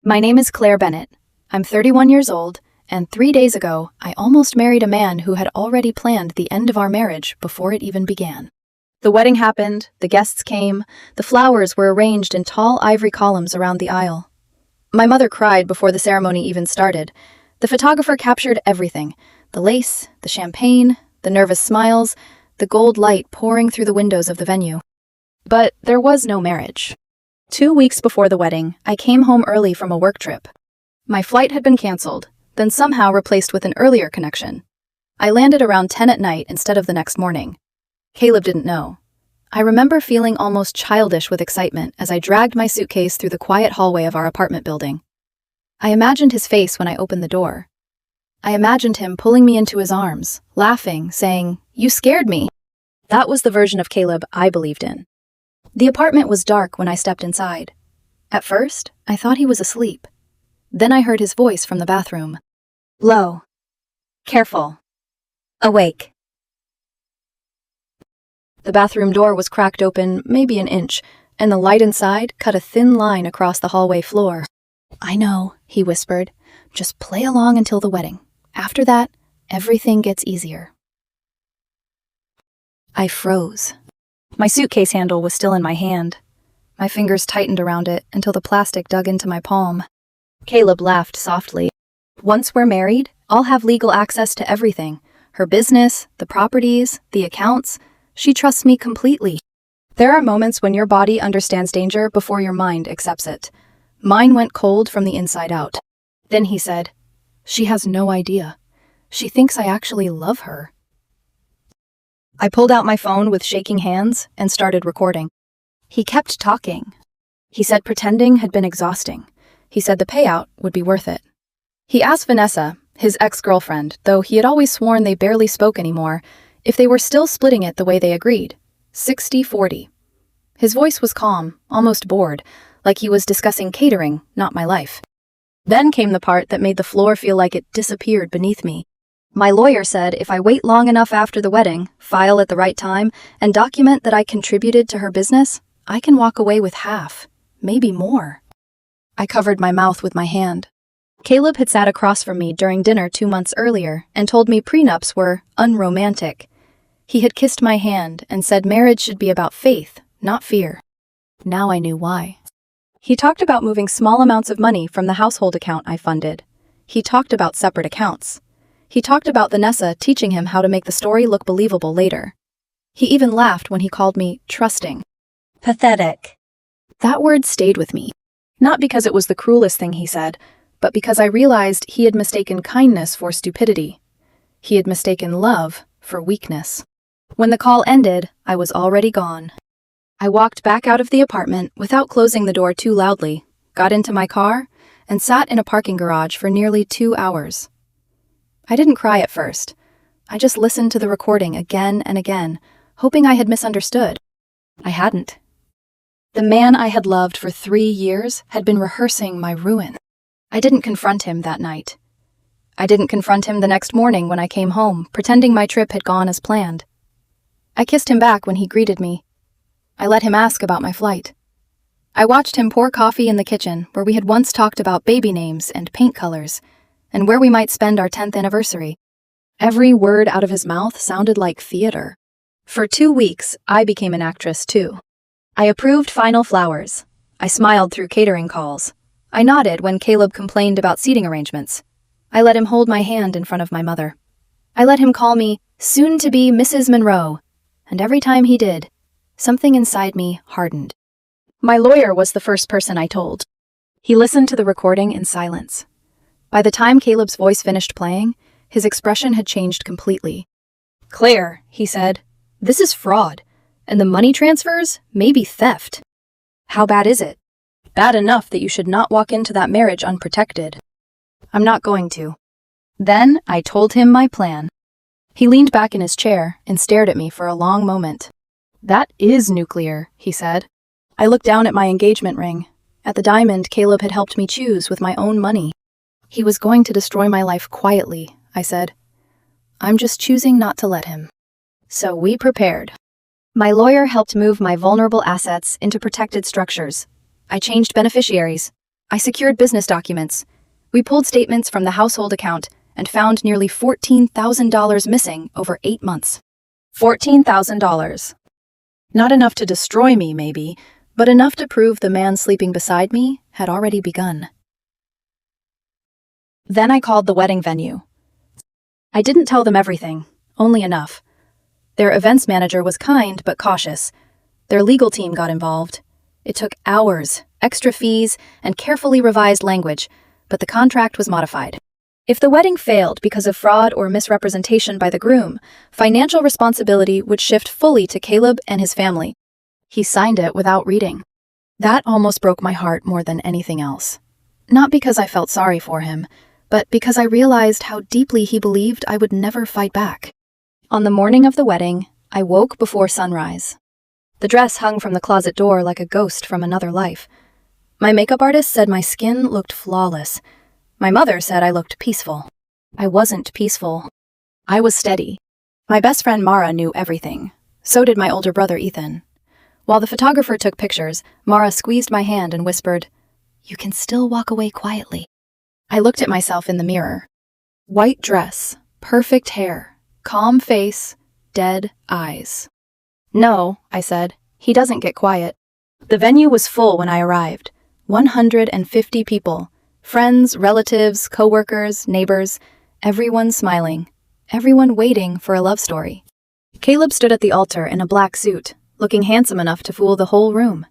My name is Claire Bennett. I'm 31 years old, and 3 days ago, I almost married a man who had already planned the end of our marriage before it even began. The wedding happened, the guests came, the flowers were arranged in tall ivory columns around the aisle. My mother cried before the ceremony even started. The photographer captured everything: the lace, the champagne, the nervous smiles, the gold light pouring through the windows of the venue. But there was no marriage. 2 weeks before the wedding, I came home early from a work trip. My flight had been canceled, then somehow replaced with an earlier connection. I landed around 10 at night instead of the next morning. Caleb didn't know. I remember feeling almost childish with excitement as I dragged my suitcase through the quiet hallway of our apartment building. I imagined his face when I opened the door. I imagined him pulling me into his arms, laughing, saying, "You scared me." That was the version of Caleb I believed in. The apartment was dark when I stepped inside. At first, I thought he was asleep. Then I heard his voice from the bathroom. "Low. Careful. Awake." The bathroom door was cracked open maybe an inch, and the light inside cut a thin line across the hallway floor. "I know," he whispered. "Just play along until the wedding. After that, everything gets easier." I froze. My suitcase handle was still in my hand. My fingers tightened around it until the plastic dug into my palm. Caleb laughed softly. "Once we're married, I'll have legal access to everything. Her business, the properties, the accounts. She trusts me completely." There are moments when your body understands danger before your mind accepts it. Mine went cold from the inside out. Then he said, "She has no idea. She thinks I actually love her." I pulled out my phone with shaking hands and started recording. He kept talking. He said pretending had been exhausting. He said the payout would be worth it. He asked Vanessa, his ex-girlfriend, though he had always sworn they barely spoke anymore, if they were still splitting it the way they agreed, 60-40. His voice was calm, almost bored, like he was discussing catering, not my life. Then came the part that made the floor feel like it disappeared beneath me. My lawyer said if I wait long enough after the wedding, file at the right time, and document that I contributed to her business, I can walk away with half, maybe more. I covered my mouth with my hand. Caleb had sat across from me during dinner 2 months earlier and told me prenups were unromantic. He had kissed my hand and said marriage should be about faith, not fear. Now I knew why. He talked about moving small amounts of money from the household account I funded. He talked about separate accounts. He talked about Vanessa teaching him how to make the story look believable later. He even laughed when he called me trusting. Pathetic. That word stayed with me. Not because it was the cruelest thing he said, but because I realized he had mistaken kindness for stupidity. He had mistaken love for weakness. When the call ended, I was already gone. I walked back out of the apartment without closing the door too loudly, got into my car, and sat in a parking garage for nearly 2 hours. I didn't cry at first. I just listened to the recording again and again, hoping I had misunderstood. I hadn't. The man I had loved for 3 years had been rehearsing my ruin. I didn't confront him that night. I didn't confront him the next morning when I came home, pretending my trip had gone as planned. I kissed him back when he greeted me. I let him ask about my flight. I watched him pour coffee in the kitchen where we had once talked about baby names and paint colors, and where we might spend our 10th anniversary. Every word out of his mouth sounded like theater. For 2 weeks, I became an actress too. I approved final flowers. I smiled through catering calls. I nodded when Caleb complained about seating arrangements. I let him hold my hand in front of my mother. I let him call me soon-to-be Mrs. Monroe, and every time he did, something inside me hardened. My lawyer was the first person I told. He listened to the recording in silence. By the time Caleb's voice finished playing, his expression had changed completely. "Claire," he said, "this is fraud, and the money transfers may be theft." "How bad is it?" "Bad enough that you should not walk into that marriage unprotected." "I'm not going to." Then I told him my plan. He leaned back in his chair and stared at me for a long moment. "That is nuclear," he said. I looked down at my engagement ring, at the diamond Caleb had helped me choose with my own money. "He was going to destroy my life quietly," I said. "I'm just choosing not to let him." So we prepared. My lawyer helped move my vulnerable assets into protected structures. I changed beneficiaries. I secured business documents. We pulled statements from the household account and found nearly $14,000 missing over 8 months. $14,000. Not enough to destroy me, maybe, but enough to prove the man sleeping beside me had already begun. Then I called the wedding venue. I didn't tell them everything, only enough. Their events manager was kind but cautious. Their legal team got involved. It took hours, extra fees, and carefully revised language, but the contract was modified. If the wedding failed because of fraud or misrepresentation by the groom, financial responsibility would shift fully to Caleb and his family. He signed it without reading. That almost broke my heart more than anything else. Not because I felt sorry for him, but because I realized how deeply he believed I would never fight back. On the morning of the wedding, I woke before sunrise. The dress hung from the closet door like a ghost from another life. My makeup artist said my skin looked flawless. My mother said I looked peaceful. I wasn't peaceful. I was steady. My best friend Mara knew everything. So did my older brother Ethan. While the photographer took pictures, Mara squeezed my hand and whispered, "You can still walk away quietly." I looked at myself in the mirror. White dress, perfect hair, calm face, dead eyes. "No," I said, "he doesn't get quiet." The venue was full when I arrived. 150 people. Friends, relatives, co-workers, neighbors, everyone smiling. Everyone waiting for a love story. Caleb stood at the altar in a black suit, looking handsome enough to fool the whole room.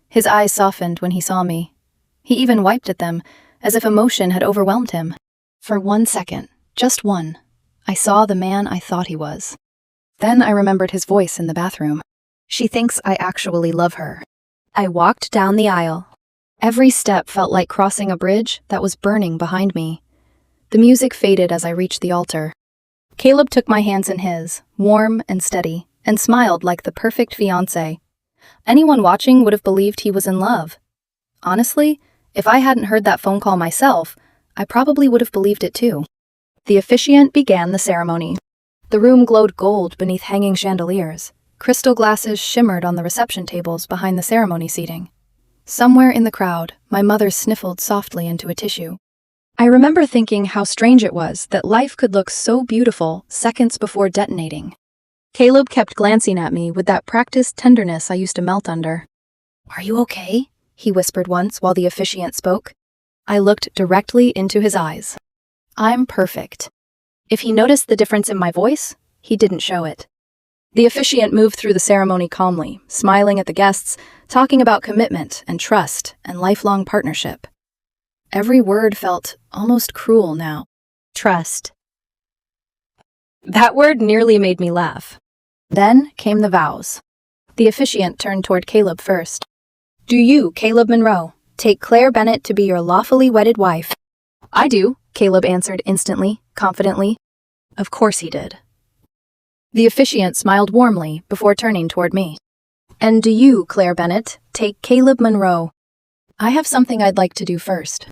His eyes softened when he saw me. He even wiped at them, as if emotion had overwhelmed him. For 1 second, just one, I saw the man I thought he was. Then I remembered his voice in the bathroom. "She thinks I actually love her." I walked down the aisle. Every step felt like crossing a bridge that was burning behind me. The music faded as I reached the altar. Caleb took my hands in his, warm and steady, and smiled like the perfect fiancé. Anyone watching would have believed he was in love. Honestly, if I hadn't heard that phone call myself, I probably would have believed it too. The officiant began the ceremony. The room glowed gold beneath hanging chandeliers. Crystal glasses shimmered on the reception tables behind the ceremony seating. Somewhere in the crowd, my mother sniffled softly into a tissue. I remember thinking how strange it was that life could look so beautiful seconds before detonating. Caleb kept glancing at me with that practiced tenderness I used to melt under. "Are you okay?" he whispered once while the officiant spoke. I looked directly into his eyes. I'm perfect. If he noticed the difference in my voice, he didn't show it. The officiant moved through the ceremony calmly, smiling at the guests, talking about commitment and trust and lifelong partnership. Every word felt almost cruel now. Trust. That word nearly made me laugh. Then came the vows. The officiant turned toward Caleb first. "Do you, Caleb Monroe, take Claire Bennett to be your lawfully wedded wife?" "I do," Caleb answered instantly, confidently. Of course he did. The officiant smiled warmly before turning toward me. "And do you, Claire Bennett, take Caleb Monroe?" "I have something I'd like to do first."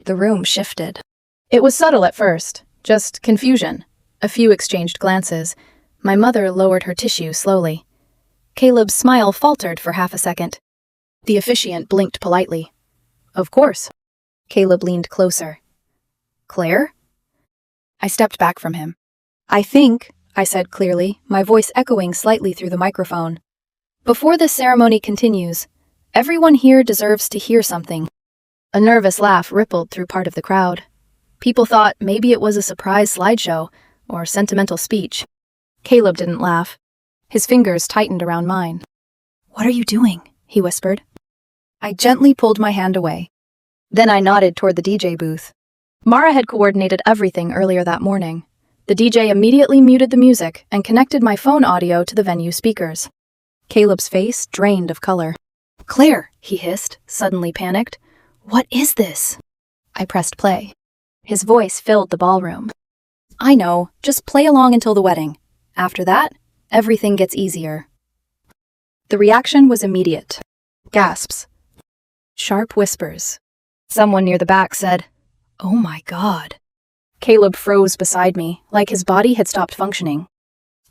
The room shifted. It was subtle at first, just confusion. A few exchanged glances. My mother lowered her tissue slowly. Caleb's smile faltered for half a second. The officiant blinked politely. "Of course." Caleb leaned closer. "Claire?" I stepped back from him. "I think," I said clearly, my voice echoing slightly through the microphone. "Before this ceremony continues, everyone here deserves to hear something." A nervous laugh rippled through part of the crowd. People thought maybe it was a surprise slideshow or sentimental speech. Caleb didn't laugh. His fingers tightened around mine. "What are you doing?" he whispered. I gently pulled my hand away. Then I nodded toward the DJ booth. Mara had coordinated everything earlier that morning. The DJ immediately muted the music and connected my phone audio to the venue speakers. Caleb's face drained of color. "Claire," he hissed, suddenly panicked. "What is this?" I pressed play. His voice filled the ballroom. "I know, just play along until the wedding. After that, everything gets easier." The reaction was immediate. Gasps. Sharp whispers. Someone near the back said, "Oh my God." Caleb froze beside me, like his body had stopped functioning.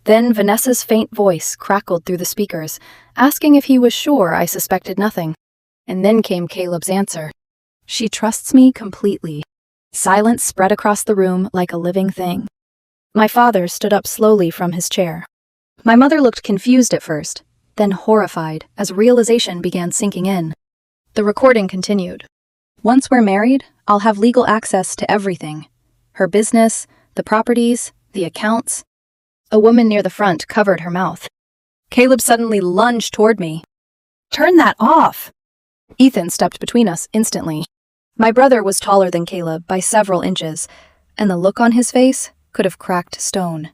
Then Vanessa's faint voice crackled through the speakers, asking if he was sure I suspected nothing. And then came Caleb's answer. She trusts me completely. Silence spread across the room like a living thing. My father stood up slowly from his chair. My mother looked confused at first, then horrified as realization began sinking in. The recording continued. Once we're married, I'll have legal access to everything. Her business, the properties, the accounts. A woman near the front covered her mouth. Caleb suddenly lunged toward me. "Turn that off!" Ethan stepped between us instantly. My brother was taller than Caleb by several inches, and the look on his face could have cracked stone.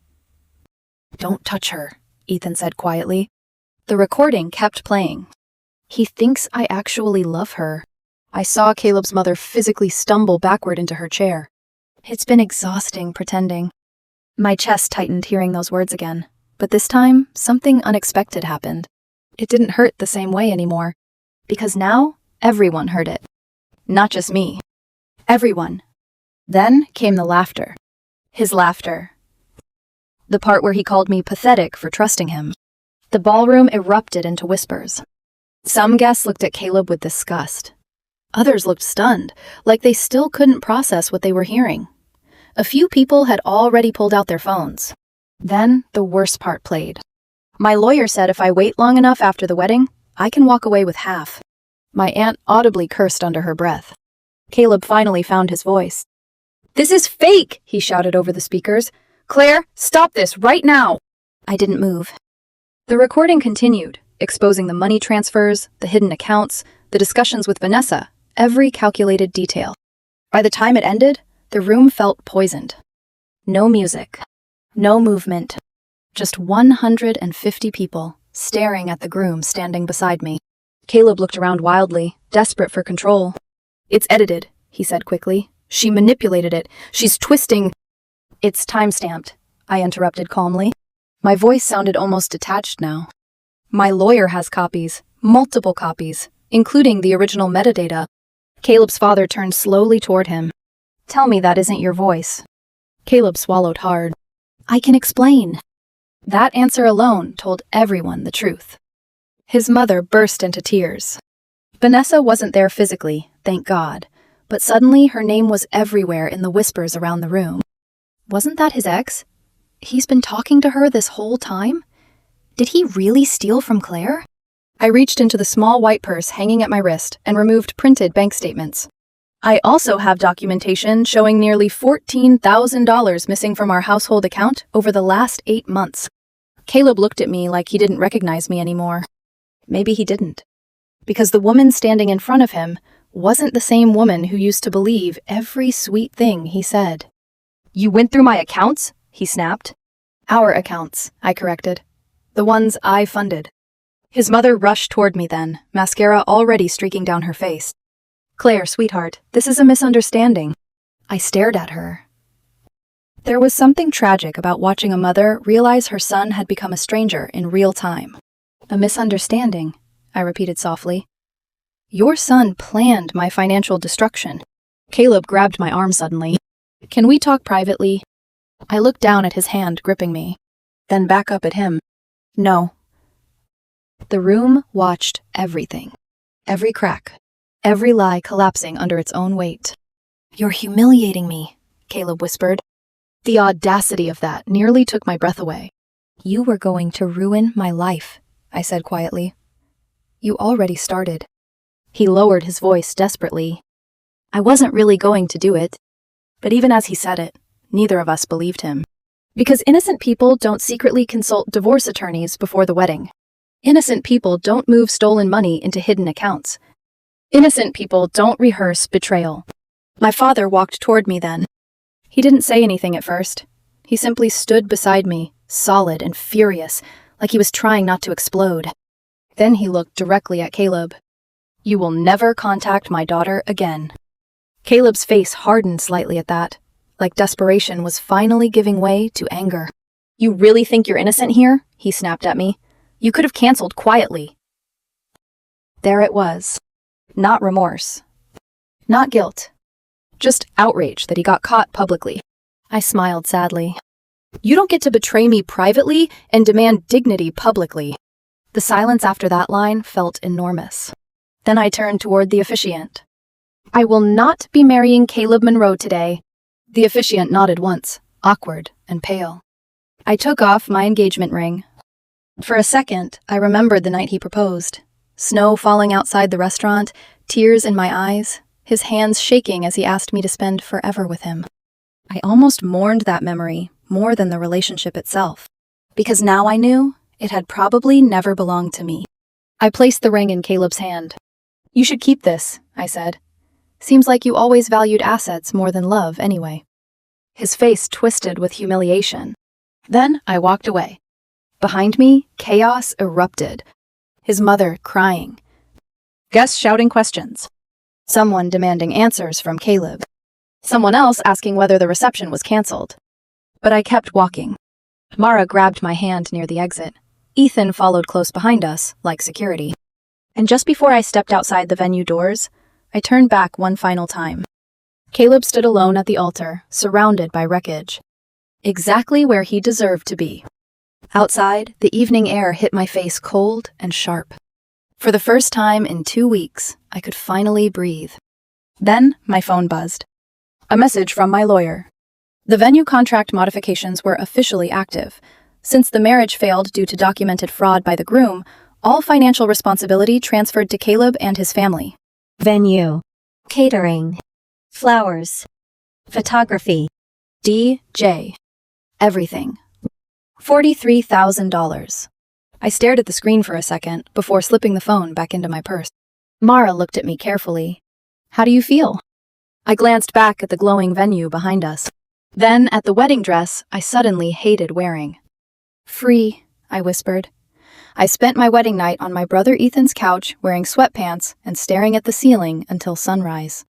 "Don't touch her," Ethan said quietly. The recording kept playing. "He thinks I actually love her." I saw Caleb's mother physically stumble backward into her chair. It's been exhausting pretending. My chest tightened hearing those words again, but this time something unexpected happened. It didn't hurt the same way anymore, because now everyone heard it. Not just me. Everyone. Then came the laughter. His laughter. The part where he called me pathetic for trusting him. The ballroom erupted into whispers. Some guests looked at Caleb with disgust. Others looked stunned, like they still couldn't process what they were hearing. A few people had already pulled out their phones. Then the worst part played. My lawyer said if I wait long enough after the wedding, I can walk away with half. My aunt audibly cursed under her breath. Caleb finally found his voice. "This is fake!" he shouted over the speakers. "Claire, stop this right now!" I didn't move. The recording continued, exposing the money transfers, the hidden accounts, the discussions with Vanessa, every calculated detail. By the time it ended, the room felt poisoned. No music. No movement. Just 150 people staring at the groom standing beside me. Caleb looked around wildly, desperate for control. "It's edited," he said quickly. "She manipulated it. She's twisting—" "It's time-stamped," I interrupted calmly. My voice sounded almost detached now. "My lawyer has copies, multiple copies, including the original metadata." Caleb's father turned slowly toward him. "Tell me that isn't your voice." Caleb swallowed hard. "I can explain." That answer alone told everyone the truth. His mother burst into tears. Vanessa wasn't there physically, thank God, but suddenly her name was everywhere in the whispers around the room. Wasn't that his ex? He's been talking to her this whole time? Did he really steal from Claire? I reached into the small white purse hanging at my wrist and removed printed bank statements. I also have documentation showing nearly $14,000 missing from our household account over the last 8 months. Caleb looked at me like he didn't recognize me anymore. Maybe he didn't. Because the woman standing in front of him wasn't the same woman who used to believe every sweet thing he said. "You went through my accounts?" he snapped. "Our accounts," I corrected. "The ones I funded." His mother rushed toward me then, mascara already streaking down her face. "Claire, sweetheart, this is a misunderstanding." I stared at her. There was something tragic about watching a mother realize her son had become a stranger in real time. "A misunderstanding," I repeated softly. "Your son planned my financial destruction." Caleb grabbed my arm suddenly. "Can we talk privately?" I looked down at his hand gripping me, then back up at him. "No." The room watched everything. Every crack. Every lie collapsing under its own weight. "You're humiliating me," Caleb whispered. The audacity of that nearly took my breath away. "You were going to ruin my life," I said quietly. "You already started." He lowered his voice desperately. I wasn't really going to do it. But even as he said it, neither of us believed him. Because innocent people don't secretly consult divorce attorneys before the wedding. Innocent people don't move stolen money into hidden accounts. Innocent people don't rehearse betrayal. My father walked toward me then. He didn't say anything at first. He simply stood beside me, solid and furious, like he was trying not to explode. Then he looked directly at Caleb. "You will never contact my daughter again." Caleb's face hardened slightly at that, like desperation was finally giving way to anger. "You really think you're innocent here?" he snapped at me. "You could have canceled quietly." There it was. Not remorse. Not guilt. Just outrage that he got caught publicly. I smiled sadly. "You don't get to betray me privately and demand dignity publicly." The silence after that line felt enormous. Then I turned toward the officiant. I will not be marrying Caleb Monroe today. The officiant nodded once, awkward and pale. I took off my engagement ring. For a second, I remembered the night he proposed. Snow falling outside the restaurant, tears in my eyes, his hands shaking as he asked me to spend forever with him. I almost mourned that memory more than the relationship itself, because now I knew it had probably never belonged to me. I placed the ring in Caleb's hand. You should keep this, I said. Seems like you always valued assets more than love anyway. His face twisted with humiliation. Then I walked away. Behind me, chaos erupted. His mother crying. Guests shouting questions. Someone demanding answers from Caleb. Someone else asking whether the reception was canceled. But I kept walking. Mara grabbed my hand near the exit. Ethan followed close behind us, like security. And just before I stepped outside the venue doors, I turned back one final time. Caleb stood alone at the altar, surrounded by wreckage. Exactly where he deserved to be. Outside, the evening air hit my face cold and sharp. For the first time in 2 weeks, I could finally breathe. Then my phone buzzed. A message from my lawyer. The venue contract modifications were officially active. Since the marriage failed due to documented fraud by the groom, all financial responsibility transferred to Caleb and his family. Venue, catering, flowers, photography, DJ. Everything. $43,000. I stared at the screen for a second before slipping the phone back into my purse. Mara looked at me carefully. How do you feel? I glanced back at the glowing venue behind us. Then at the wedding dress I suddenly hated wearing. Free, I whispered. I spent my wedding night on my brother Ethan's couch wearing sweatpants and staring at the ceiling until sunrise.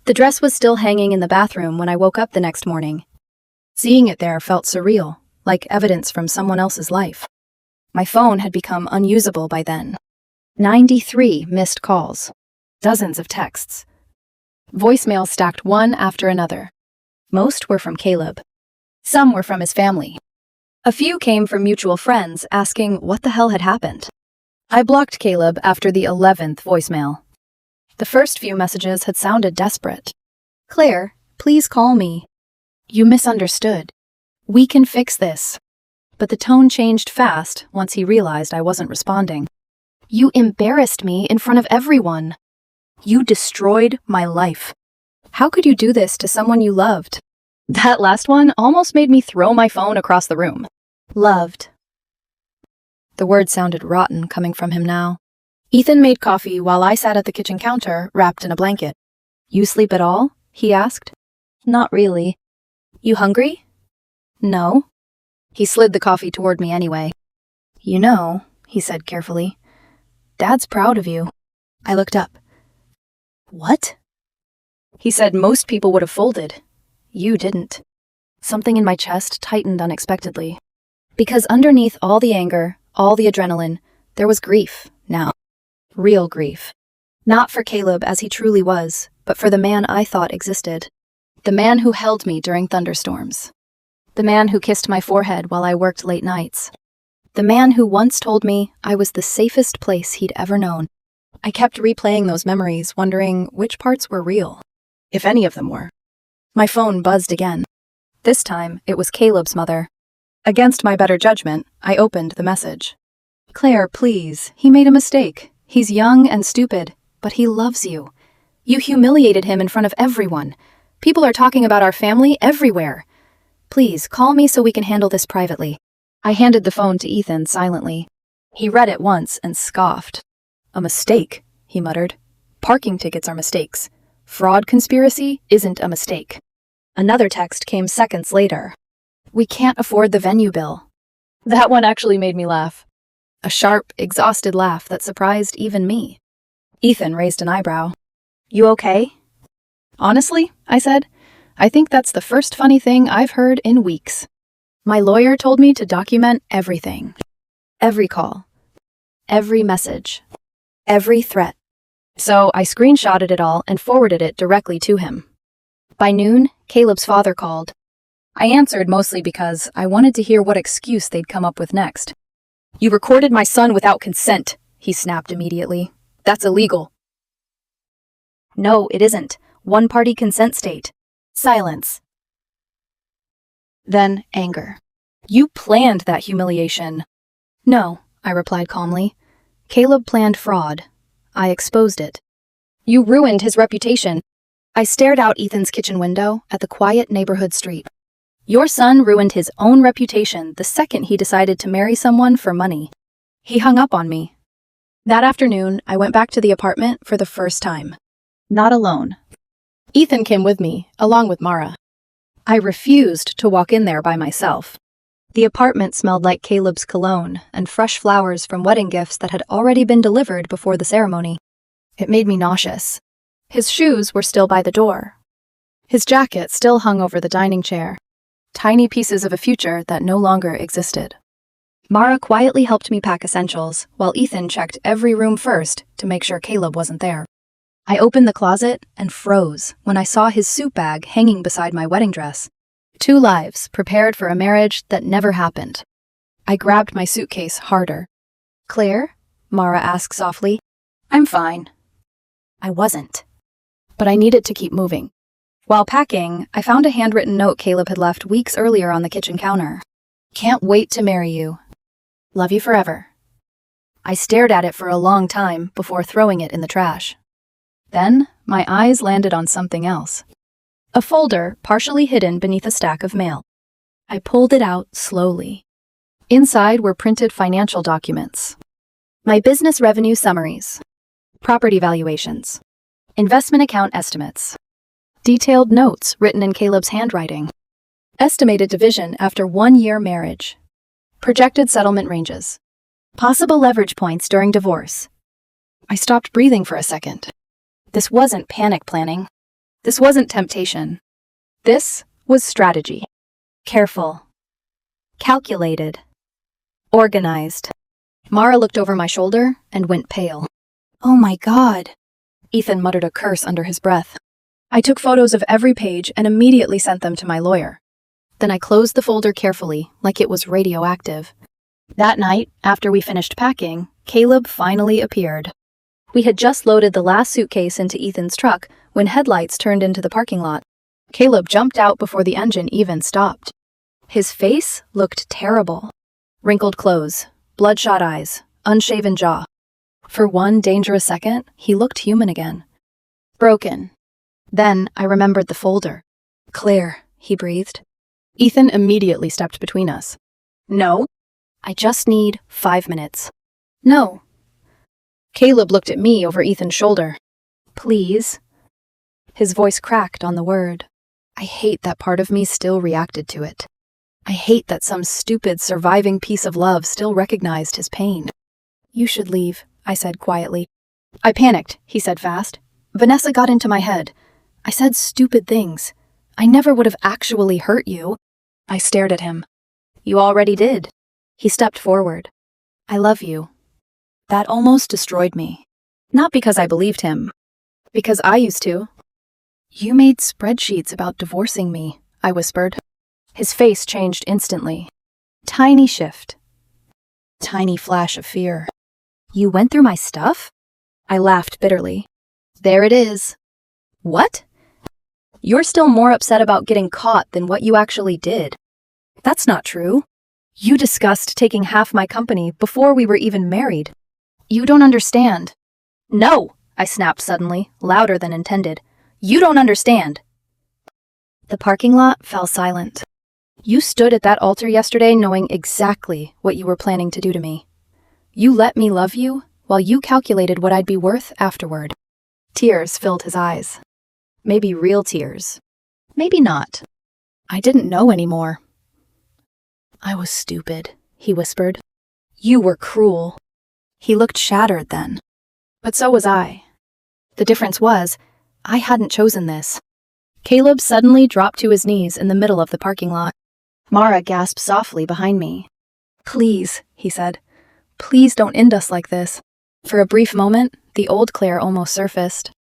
The dress was still hanging in the bathroom when I woke up the next morning. Seeing it there felt surreal, like evidence from someone else's life. My phone had become unusable by then. 93 missed calls. Dozens of texts. Voicemails stacked one after another. Most were from Caleb. Some were from his family. A few came from mutual friends asking what the hell had happened. I blocked Caleb after the 11th voicemail. The first few messages had sounded desperate. Claire, please call me. You misunderstood. We can fix this. But the tone changed fast once he realized I wasn't responding. You embarrassed me in front of everyone. You destroyed my life. How could you do this to someone you loved? That last one almost made me throw my phone across the room. Loved. The word sounded rotten coming from him now. Ethan made coffee while I sat at the kitchen counter, wrapped in a blanket. You sleep at all? He asked. Not really. You hungry? No. He slid the coffee toward me anyway. You know, he said carefully, Dad's proud of you. I looked up. What? He said most people would have folded. You didn't. Something in my chest tightened unexpectedly. Because underneath all the anger, all the adrenaline, there was grief now. Real grief. Not for Caleb as he truly was, but for the man I thought existed. The man who held me during thunderstorms. The man who kissed my forehead while I worked late nights. The man who once told me I was the safest place he'd ever known. I kept replaying those memories, wondering which parts were real, if any of them were. My phone buzzed again. This time, it was Caleb's mother. Against my better judgment, I opened the message. Claire, please, he made a mistake. He's young and stupid, but he loves you. You humiliated him in front of everyone. People are talking about our family everywhere. Please, call me so we can handle this privately. I handed the phone to Ethan silently. He read it once and scoffed. A mistake, he muttered. Parking tickets are mistakes. Fraud conspiracy isn't a mistake. Another text came seconds later. We can't afford the venue bill. That one actually made me laugh. A sharp, exhausted laugh that surprised even me. Ethan raised an eyebrow. You okay? Honestly, I said, I think that's the first funny thing I've heard in weeks. My lawyer told me to document everything. Every call. Every message. Every threat. So I screenshotted it all and forwarded it directly to him. By noon, Caleb's father called. I answered mostly because I wanted to hear what excuse they'd come up with next. You recorded my son without consent, he snapped immediately. That's illegal. No, it isn't. One-party consent state. Silence. Then anger. You planned that humiliation. No, I replied calmly. Caleb planned fraud. I exposed it. You ruined his reputation. I stared out Ethan's kitchen window at the quiet neighborhood street. Your son ruined his own reputation the second he decided to marry someone for money. He hung up on me. That afternoon, I went back to the apartment for the first time. Not alone. Ethan came with me, along with Mara. I refused to walk in there by myself. The apartment smelled like Caleb's cologne and fresh flowers from wedding gifts that had already been delivered before the ceremony. It made me nauseous. His shoes were still by the door. His jacket still hung over the dining chair. Tiny pieces of a future that no longer existed. Mara quietly helped me pack essentials, while Ethan checked every room first to make sure Caleb wasn't there. I opened the closet and froze when I saw his suit bag hanging beside my wedding dress. 2 lives prepared for a marriage that never happened. I grabbed my suitcase harder. Claire? Mara asked softly. I'm fine. I wasn't. But I needed to keep moving. While packing, I found a handwritten note Caleb had left weeks earlier on the kitchen counter. Can't wait to marry you. Love you forever. I stared at it for a long time before throwing it in the trash. Then, my eyes landed on something else. A folder partially hidden beneath a stack of mail. I pulled it out slowly. Inside were printed financial documents. My business revenue summaries. Property valuations. Investment account estimates. Detailed notes written in Caleb's handwriting. Estimated division after 1-year marriage. Projected settlement ranges. Possible leverage points during divorce. I stopped breathing for a second. This wasn't panic planning. This wasn't temptation. This was strategy. Careful. Calculated. Organized. Mara looked over my shoulder and went pale. Oh my God. Ethan muttered a curse under his breath. I took photos of every page and immediately sent them to my lawyer. Then I closed the folder carefully, like it was radioactive. That night, after we finished packing, Caleb finally appeared. We had just loaded the last suitcase into Ethan's truck when headlights turned into the parking lot. Caleb jumped out before the engine even stopped. His face looked terrible. Wrinkled clothes, bloodshot eyes, unshaven jaw. For one dangerous second, he looked human again. Broken. Then I remembered the folder. Claire, he breathed. Ethan immediately stepped between us. No. I just need 5 minutes. No. Caleb looked at me over Ethan's shoulder. Please. His voice cracked on the word. I hate that part of me still reacted to it. I hate that some stupid surviving piece of love still recognized his pain. You should leave, I said quietly. I panicked, he said fast. Vanessa got into my head. I said stupid things. I never would have actually hurt you. I stared at him. You already did. He stepped forward. I love you. That almost destroyed me. Not because I believed him. Because I used to. You made spreadsheets about divorcing me, I whispered. His face changed instantly. Tiny shift. Tiny flash of fear. You went through my stuff? I laughed bitterly. There it is. What? You're still more upset about getting caught than what you actually did. That's not true. You discussed taking half my company before we were even married. You don't understand. No, I snapped suddenly, louder than intended. You don't understand. The parking lot fell silent. You stood at that altar yesterday knowing exactly what you were planning to do to me. You let me love you while you calculated what I'd be worth afterward. Tears filled his eyes. Maybe real tears. Maybe not. I didn't know anymore. I was stupid, he whispered. You were cruel. He looked shattered then. But so was I. The difference was, I hadn't chosen this. Caleb suddenly dropped to his knees in the middle of the parking lot. Mara gasped softly behind me. Please, he said. Please don't end us like this. For a brief moment, the old Claire almost surfaced.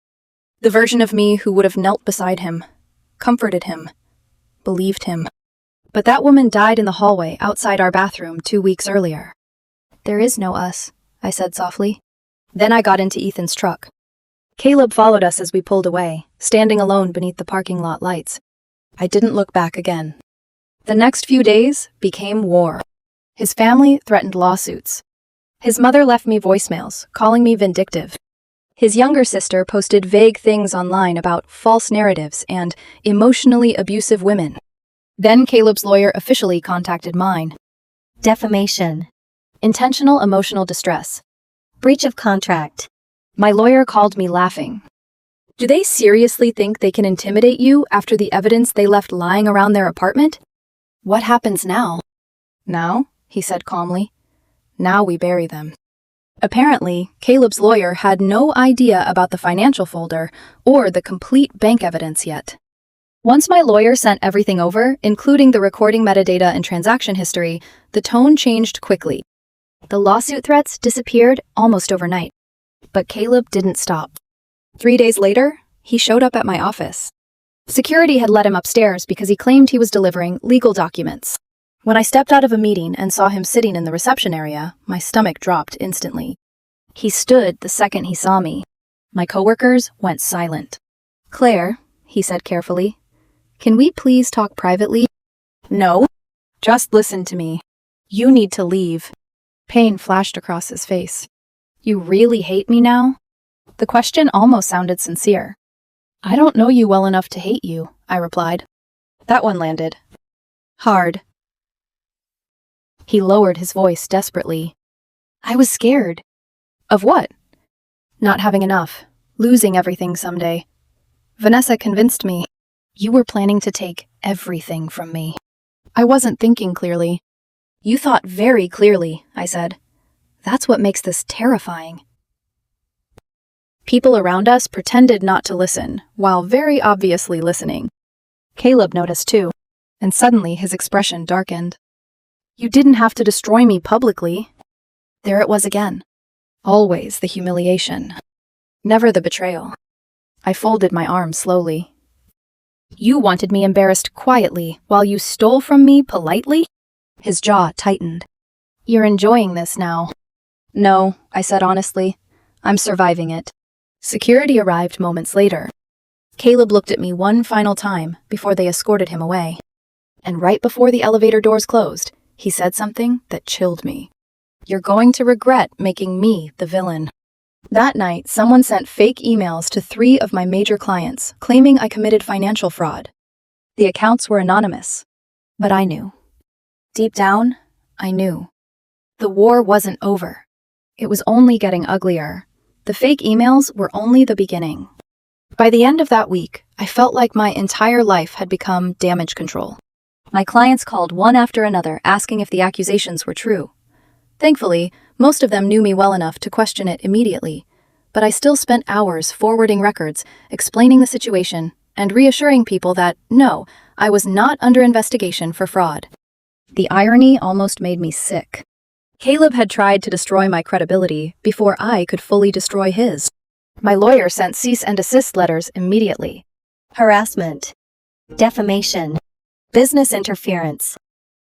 The version of me who would have knelt beside him, comforted him, believed him. But that woman died in the hallway outside our bathroom 2 weeks earlier. There is no us, I said softly. Then I got into Ethan's truck. Caleb followed us as we pulled away, standing alone beneath the parking lot lights. I didn't look back again. The next few days became war. His family threatened lawsuits. His mother left me voicemails, calling me vindictive. His younger sister posted vague things online about false narratives and emotionally abusive women. Then Caleb's lawyer officially contacted mine. Defamation. Intentional emotional distress. Breach of contract. My lawyer called me laughing. Do they seriously think they can intimidate you after the evidence they left lying around their apartment? What happens now? Now, he said calmly. Now we bury them. Apparently, Caleb's lawyer had no idea about the financial folder or the complete bank evidence yet. Once my lawyer sent everything over, including the recording metadata and transaction history, the tone changed quickly. The lawsuit threats disappeared almost overnight. But Caleb didn't stop. 3 days later, he showed up at my office. Security had let him upstairs because he claimed he was delivering legal documents. When I stepped out of a meeting and saw him sitting in the reception area, my stomach dropped instantly. He stood the second he saw me. My coworkers went silent. "Claire," he said carefully, "can we please talk privately?" "No. Just listen to me. You need to leave." Pain flashed across his face. "You really hate me now?" The question almost sounded sincere. "I don't know you well enough to hate you," I replied. That one landed hard. He lowered his voice desperately. "I was scared." "Of what?" "Not having enough. Losing everything someday. Vanessa convinced me. You were planning to take everything from me." I wasn't thinking clearly. "You thought very clearly," I said. "That's what makes this terrifying." People around us pretended not to listen, while very obviously listening. Caleb noticed too, and suddenly his expression darkened. "You didn't have to destroy me publicly." There it was again. Always the humiliation. Never the betrayal. I folded my arms slowly. "You wanted me embarrassed quietly while you stole from me politely?" His jaw tightened. "You're enjoying this now." "No," I said honestly. "I'm surviving it." Security arrived moments later. Caleb looked at me one final time before they escorted him away. And right before the elevator doors closed, he said something that chilled me. "You're going to regret making me the villain." That night, someone sent fake emails to 3 of my major clients, claiming I committed financial fraud. The accounts were anonymous. But I knew. Deep down, I knew. The war wasn't over. It was only getting uglier. The fake emails were only the beginning. By the end of that week, I felt like my entire life had become damage control. My clients called one after another asking if the accusations were true. Thankfully, most of them knew me well enough to question it immediately, but I still spent hours forwarding records, explaining the situation, and reassuring people that, no, I was not under investigation for fraud. The irony almost made me sick. Caleb had tried to destroy my credibility before I could fully destroy his. My lawyer sent cease and desist letters immediately. Harassment. Defamation. Business interference.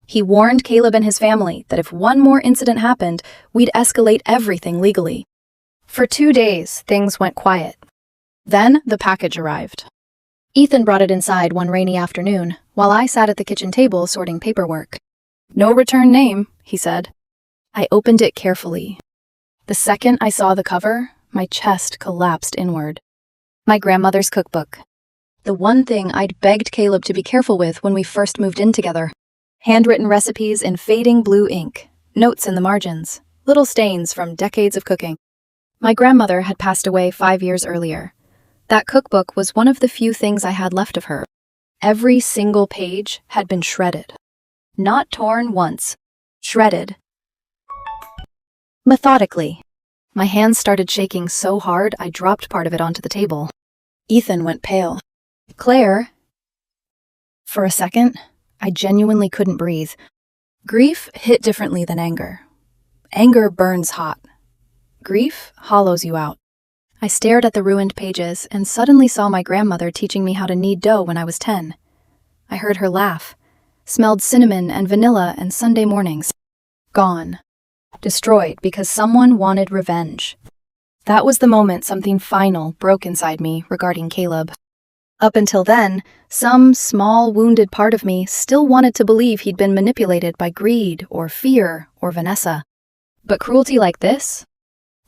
He warned Caleb and his family that if one more incident happened, we'd escalate everything legally. For 2 days, things went quiet. Then the package arrived. Ethan brought it inside one rainy afternoon, while I sat at the kitchen table sorting paperwork. "No return name," he said. I opened it carefully. The second I saw the cover, my chest collapsed inward. My grandmother's cookbook. The one thing I'd begged Caleb to be careful with when we first moved in together. Handwritten recipes in fading blue ink, notes in the margins, little stains from decades of cooking. My grandmother had passed away 5 years earlier. That cookbook was one of the few things I had left of her. Every single page had been shredded. Not torn once. Shredded. Methodically. My hands started shaking so hard I dropped part of it onto the table. Ethan went pale. "Claire." For a second, I genuinely couldn't breathe. Grief hit differently than anger. Anger burns hot. Grief hollows you out. I stared at the ruined pages and suddenly saw my grandmother teaching me how to knead dough when I was 10. I heard her laugh, smelled cinnamon and vanilla and Sunday mornings. Gone. Destroyed because someone wanted revenge. That was the moment something final broke inside me regarding Caleb. Up until then, some small, wounded part of me still wanted to believe he'd been manipulated by greed or fear or Vanessa. But cruelty like this?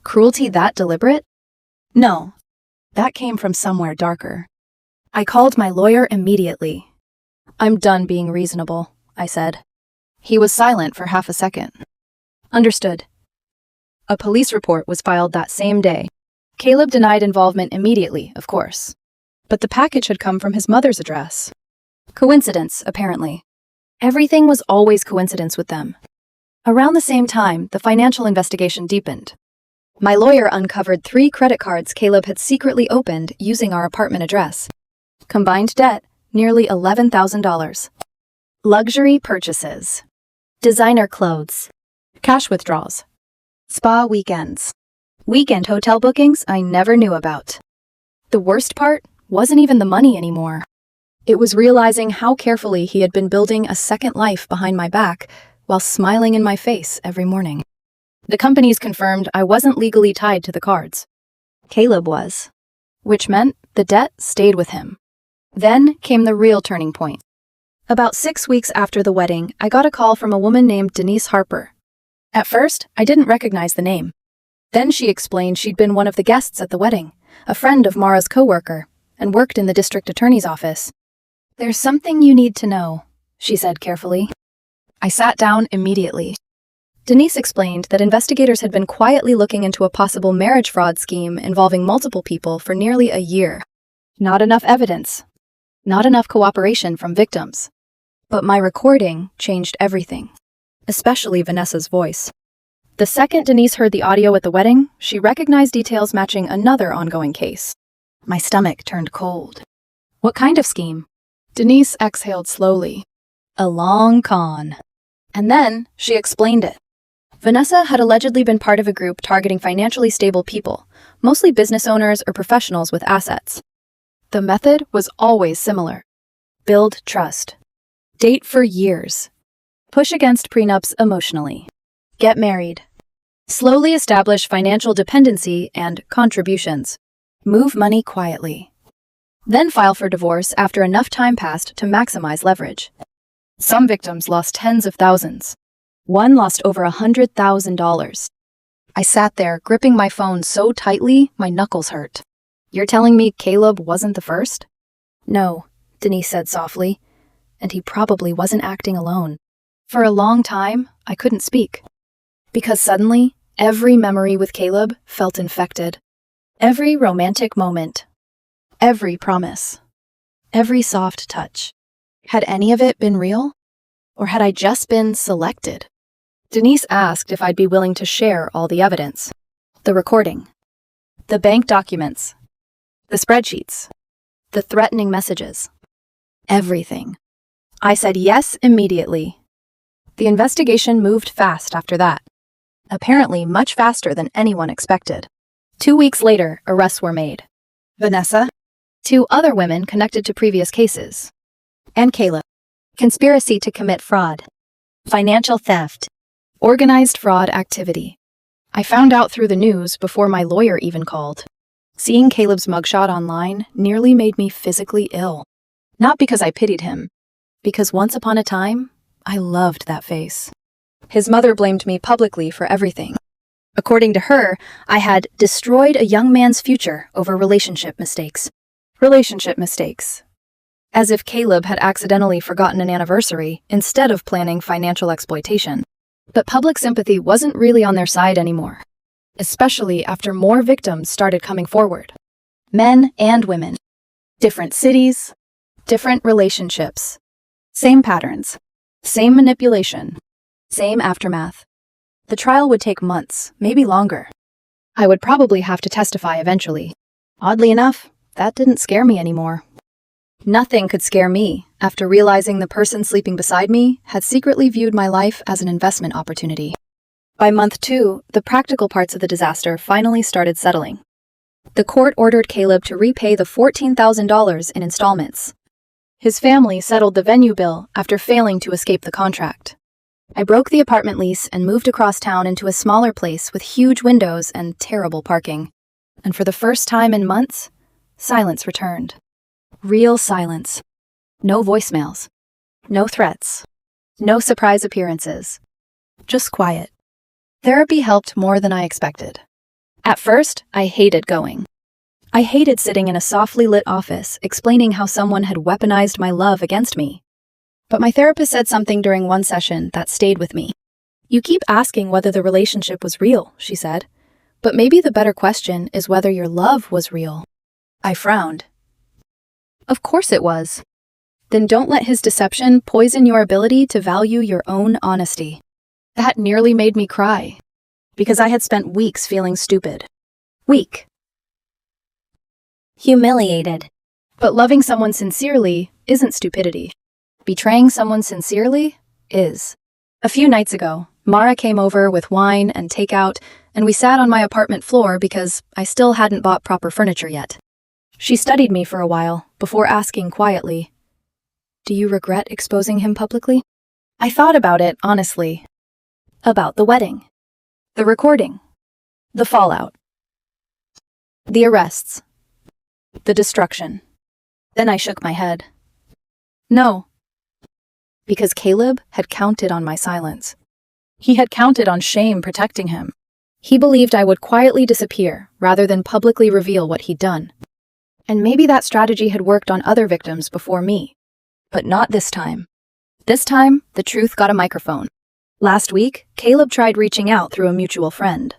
Cruelty that deliberate? No, that came from somewhere darker. I called my lawyer immediately. "I'm done being reasonable," I said. He was silent for half a second. "Understood." A police report was filed that same day. Caleb denied involvement immediately, of course. But the package had come from his mother's address. Coincidence, apparently. Everything was always coincidence with them. Around the same time, the financial investigation deepened. My lawyer uncovered 3 credit cards Caleb had secretly opened using our apartment address. Combined debt, nearly $11,000. Luxury purchases. Designer clothes. Cash withdrawals. Spa weekends. Weekend hotel bookings I never knew about. The worst part wasn't even the money anymore. It was realizing how carefully he had been building a second life behind my back while smiling in my face every morning. The companies confirmed I wasn't legally tied to the cards. Caleb was, which meant the debt stayed with him. Then came the real turning point. About 6 weeks after the wedding, I got a call from a woman named Denise Harper. At first, I didn't recognize the name. Then she explained she'd been one of the guests at the wedding, a friend of Mara's coworker, and worked in the district attorney's office. "There's something you need to know," she said carefully. I sat down immediately. Denise explained that investigators had been quietly looking into a possible marriage fraud scheme involving multiple people for nearly a year. Not enough evidence. Not enough cooperation from victims. But my recording changed everything, especially Vanessa's voice. The second Denise heard the audio at the wedding, she recognized details matching another ongoing case. My stomach turned cold. "What kind of scheme?" Denise exhaled slowly. "A long con." And then she explained it. Vanessa had allegedly been part of a group targeting financially stable people, mostly business owners or professionals with assets. The method was always similar. Build trust. Date for years. Push against prenups emotionally. Get married. Slowly establish financial dependency and contributions. Move money quietly. Then file for divorce after enough time passed to maximize leverage. Some victims lost tens of thousands. One lost over $100,000. I sat there, gripping my phone so tightly, my knuckles hurt. "You're telling me Caleb wasn't the first?" "No," Denise said softly, and he probably wasn't acting alone. For a long time, I couldn't speak. Because suddenly, every memory with Caleb felt infected. Every romantic moment. Every promise. Every soft touch. Had any of it been real? Or had I just been selected? Denise asked if I'd be willing to share all the evidence. The recording. The bank documents. The spreadsheets. The threatening messages. Everything. I said yes immediately. The investigation moved fast after that. Apparently much faster than anyone expected. 2 weeks later, arrests were made. Vanessa, 2 other women connected to previous cases, and Caleb. Conspiracy to commit fraud. Financial theft. Organized fraud activity. I found out through the news before my lawyer even called. Seeing Caleb's mugshot online nearly made me physically ill. Not because I pitied him, because once upon a time, I loved that face. His mother blamed me publicly for everything. According to her, I had destroyed a young man's future over relationship mistakes. Relationship mistakes. As if Caleb had accidentally forgotten an anniversary instead of planning financial exploitation. But public sympathy wasn't really on their side anymore, especially after more victims started coming forward. Men and women. Different cities, different relationships. Same patterns, same manipulation, same aftermath. The trial would take months, maybe longer. I would probably have to testify eventually. Oddly enough, that didn't scare me anymore. Nothing could scare me after realizing the person sleeping beside me had secretly viewed my life as an investment opportunity. By month 2, the practical parts of the disaster finally started settling. The court ordered Caleb to repay the $14,000 in installments. His family settled the venue bill after failing to escape the contract. I broke the apartment lease and moved across town into a smaller place with huge windows and terrible parking. And for the first time in months, silence returned. Real silence. No voicemails. No threats. No surprise appearances. Just quiet. Therapy helped more than I expected. At first, I hated going. I hated sitting in a softly lit office explaining how someone had weaponized my love against me. But my therapist said something during one session that stayed with me. "You keep asking whether the relationship was real," she said. "But maybe the better question is whether your love was real." I frowned. Of course it was. Then don't let his deception poison your ability to value your own honesty. That nearly made me cry, because I had spent weeks feeling stupid. Weak. Humiliated. But loving someone sincerely isn't stupidity. Betraying someone sincerely is. A few nights ago, Mara came over with wine and takeout, and we sat on my apartment floor because I still hadn't bought proper furniture yet. She studied me for a while before asking quietly, "Do you regret exposing him publicly?" I thought about it honestly. About the wedding. The recording. The fallout. The arrests. The destruction. Then I shook my head. No. Because Caleb had counted on my silence. He had counted on shame protecting him. He believed I would quietly disappear rather than publicly reveal what he'd done. And maybe that strategy had worked on other victims before me. But not this time. This time, the truth got a microphone. Last week, Caleb tried reaching out through a mutual friend.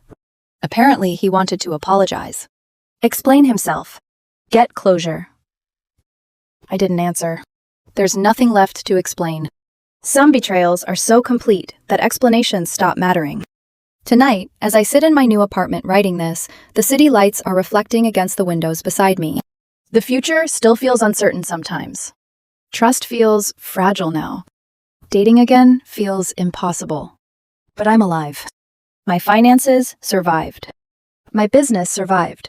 Apparently, he wanted to apologize. Explain himself. Get closure. I didn't answer. There's nothing left to explain. Some betrayals are so complete that explanations stop mattering. Tonight, as I sit in my new apartment writing this, the city lights are reflecting against the windows beside me. The future still feels uncertain sometimes. Trust feels fragile now. Dating again feels impossible. But I'm alive. My finances survived. My business survived.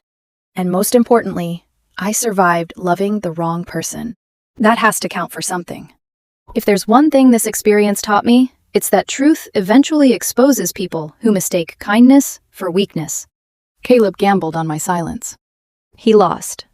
And most importantly, I survived loving the wrong person. That has to count for something. If there's one thing this experience taught me, it's that truth eventually exposes people who mistake kindness for weakness. Caleb gambled on my silence. He lost.